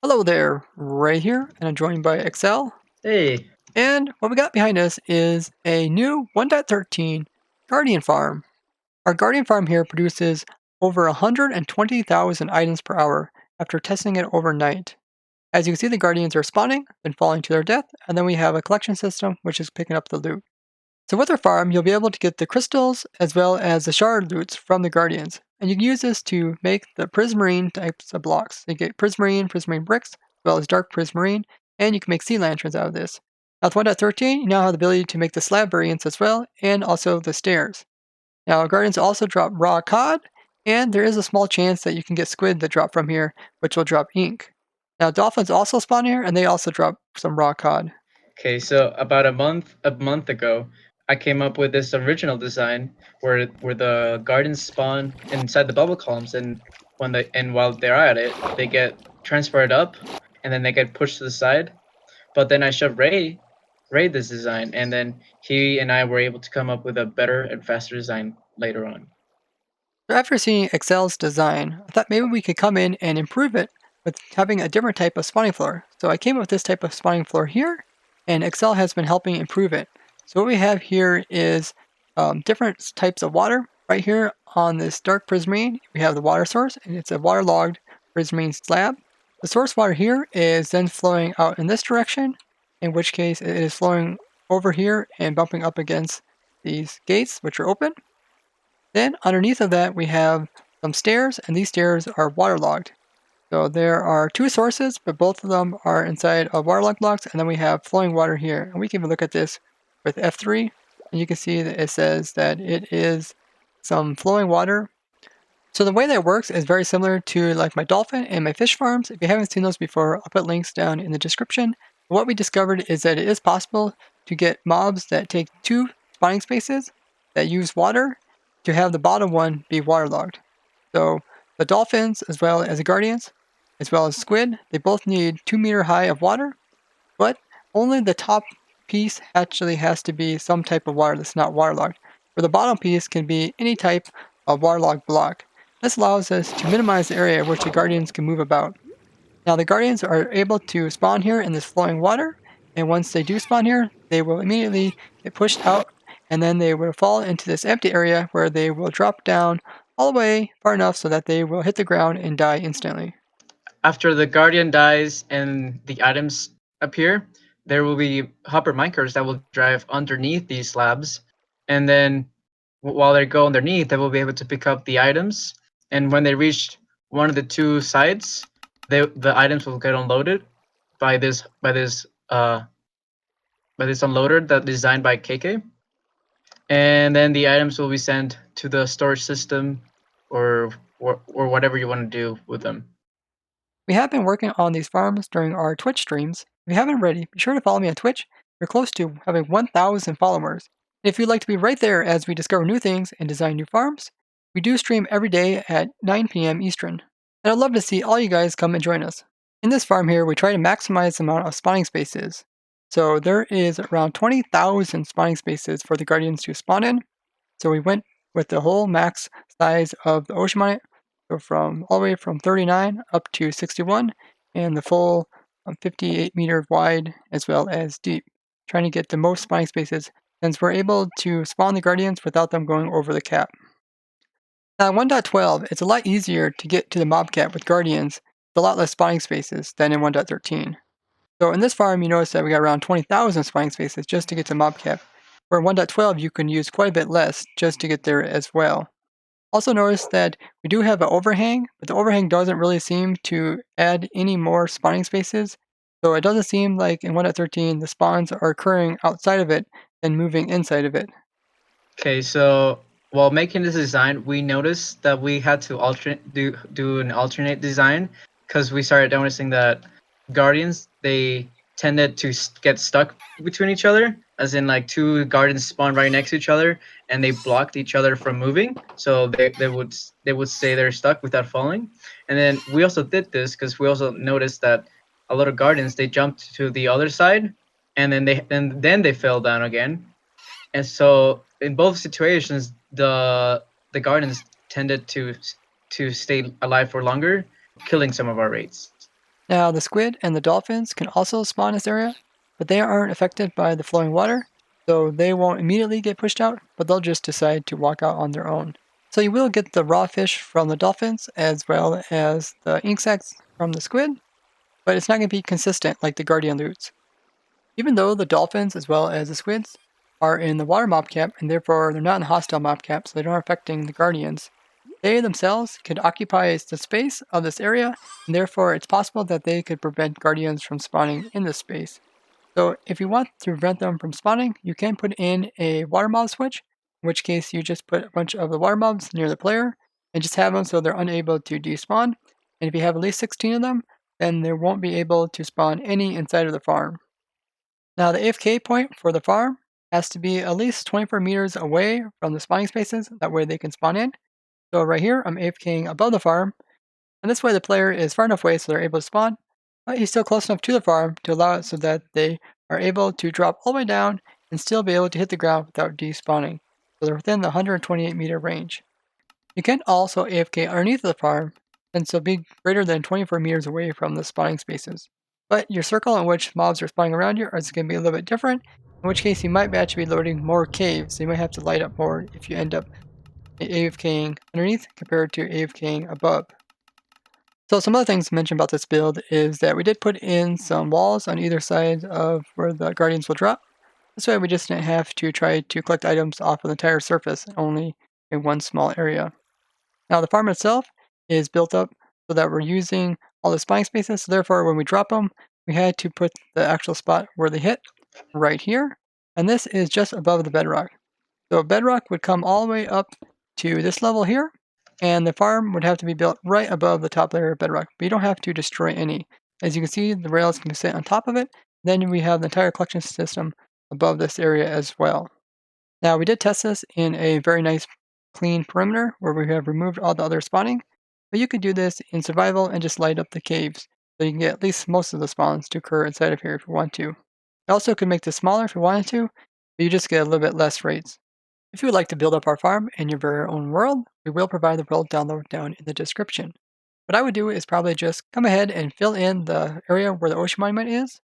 Hello there, Ray here, and I'm joined by Excel. Hey, And what we got behind us is a new 1.13 Guardian Farm. Our Guardian Farm here produces over 120,000 items per hour after testing it overnight. As you can see, the Guardians are spawning, then falling to their death, and then we have a collection system which is picking up the loot. So with our farm, you'll be able to get the crystals as well as the shard loots from the Guardians. And you can use this to make the prismarine types of blocks. So you get prismarine bricks, as well as dark prismarine, and you can make sea lanterns out of this. Now with 1.13, you now have the ability to make the slab variants as well, and also the stairs. Now Guardians also drop raw cod, and there is a small chance that you can get squid that drop from here, which will drop ink. Now dolphins also spawn here, and they also drop some raw cod. okay, so about a month ago, I came up with this original design where the gardens spawn inside the bubble columns, and while they're at it, they get transferred up, and then they get pushed to the side. But then I showed Ray this design, and then he and I were able to come up with a better and faster design later on. So after seeing Excel's design, I thought maybe we could come in and improve it with having a different type of spawning floor. So I came up with this type of spawning floor here, and Excel has been helping improve it. So what we have here is different types of water. Right here on this dark prismarine, we have the water source, and it's a waterlogged prismarine slab. The source water here is then flowing out in this direction, in which case it is flowing over here and bumping up against these gates, which are open. Then underneath of that, we have some stairs, and these stairs are waterlogged. So there are two sources, but both of them are inside of waterlogged blocks, and then we have flowing water here. And we can even look at this with F3, and you can see that it says that it is some flowing water. So the way that it works is very similar to like my dolphin and my fish farms. If you haven't seen those before, I'll put links down in the description. What we discovered is that it is possible to get mobs that take two spawning spaces that use water to have the bottom one be waterlogged. So the dolphins, as well as the guardians, as well as squid, they both need 2 meter high of water, but only the top piece actually has to be some type of water that's not waterlogged, where the bottom piece can be any type of waterlogged block. This allows us to minimize the area which the guardians can move about. Now the guardians are able to spawn here in this flowing water, and once they do spawn here, they will immediately get pushed out, and then they will fall into this empty area where they will drop down all the way far enough so that they will hit the ground and die instantly. After the guardian dies and the items appear, there will be hopper miners that will drive underneath these slabs, and then while they go underneath, they will be able to pick up the items. And when they reach one of the two sides, the items will get unloaded by this unloader that designed by KK, and then the items will be sent to the storage system or whatever you want to do with them. We have been working on these farms during our Twitch streams. If you haven't already, be sure to follow me on Twitch. We're close to having 1,000 followers. If you'd like to be right there as we discover new things and design new farms, we do stream every day at 9 p.m. Eastern. And I'd love to see all you guys come and join us. In this farm here, we try to maximize the amount of spawning spaces. So there is around 20,000 spawning spaces for the Guardians to spawn in. So we went with the whole max size of the ocean mine, so from all the way from 39 up to 61, and the full 58 meter wide as well as deep, trying to get the most spawning spaces since we're able to spawn the Guardians without them going over the cap. Now, 1.12, it's a lot easier to get to the mob cap with Guardians, with a lot less spawning spaces than in 1.13. So in this farm, you notice that we got around 20,000 spawning spaces just to get to mob cap, where in 1.12 you can use quite a bit less just to get there as well. Also notice that we do have an overhang, but the overhang doesn't really seem to add any more spawning spaces. So it doesn't seem like in 1.13 the spawns are occurring outside of it and moving inside of it. Okay, so while making this design, we noticed that we had to do an alternate design because we started noticing that guardians, they tended to get stuck between each other, as in like two guardians spawn right next to each other and they blocked each other from moving, so they would stay there stuck without falling. And then we also did this because we also noticed that a lot of guardians, they jumped to the other side and then they fell down again. And so in both situations, the gardens tended to stay alive for longer, killing some of our raids. Now, the squid and the dolphins can also spawn in this area, but they aren't affected by the flowing water, so they won't immediately get pushed out, but they'll just decide to walk out on their own. So you will get the raw fish from the dolphins as well as the ink sacs from the squid, but it's not going to be consistent like the guardian loots. Even though the dolphins as well as the squids are in the water mob cap and therefore they're not in the hostile mob cap, so they're not affecting the guardians, they themselves could occupy the space of this area, and therefore it's possible that they could prevent guardians from spawning in this space. So if you want to prevent them from spawning, you can put in a water mob switch, in which case you just put a bunch of the water mobs near the player and just have them so they're unable to despawn. And if you have at least 16 of them, then they won't be able to spawn any inside of the farm. Now the AFK point for the farm has to be at least 24 meters away from the spawning spaces, that way they can spawn in. So right here, I'm AFKing above the farm, and this way the player is far enough away so they're able to spawn, but he's still close enough to the farm to allow it so that they are able to drop all the way down and still be able to hit the ground without despawning. So they're within the 128 meter range. You can also AFK underneath the farm, and so be greater than 24 meters away from the spawning spaces. But your circle in which mobs are spawning around you is going to be a little bit different, in which case you might actually be loading more caves, so you might have to light up more if you end up AFKing underneath compared to AFKing above. So some other things to mention about this build is that we did put in some walls on either side of where the guardians will drop. This way we just didn't have to try to collect items off of the entire surface, only in one small area. Now the farm itself is built up so that we're using all the spawning spaces, so therefore when we drop them, we had to put the actual spot where they hit right here, and this is just above the bedrock. So bedrock would come all the way up to this level here, and the farm would have to be built right above the top layer of bedrock, but you don't have to destroy any. As you can see, the rails can sit on top of it, then we have the entire collection system above this area as well. Now we did test this in a very nice clean perimeter where we have removed all the other spawning, but you could do this in survival and just light up the caves, so you can get at least most of the spawns to occur inside of here if you want to. You also could make this smaller if you wanted to, but you just get a little bit less rates. If you would like to build up our farm in your very own world, we will provide the world download down in the description. What I would do is probably just come ahead and fill in the area where the ocean monument is,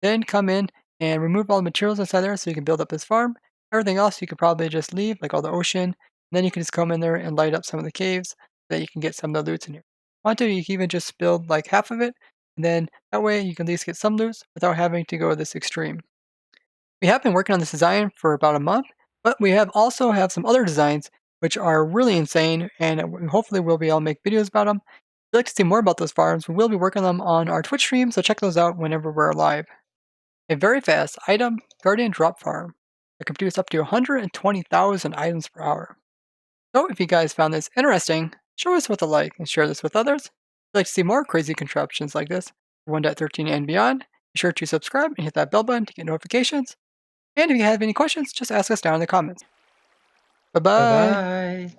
then come in and remove all the materials inside there so you can build up this farm. Everything else you could probably just leave, like all the ocean, and then you can just come in there and light up some of the caves so that you can get some of the loots in here. Want to, you can even just build like half of it, and then that way you can at least get some loots without having to go this extreme. We have been working on this design for about a month, but we have also have some other designs which are really insane, and hopefully we'll be able to make videos about them. If you'd like to see more about those farms, we will be working on them on our Twitch stream, so check those out whenever we're live. A very fast item guardian drop farm that can produce up to 120,000 items per hour. So if you guys found this interesting, show us with a like and share this with others. If you'd like to see more crazy contraptions like this for 1.13 and beyond, be sure to subscribe and hit that bell button to get notifications. And if you have any questions, just ask us down in the comments. Bye Bye bye. bye.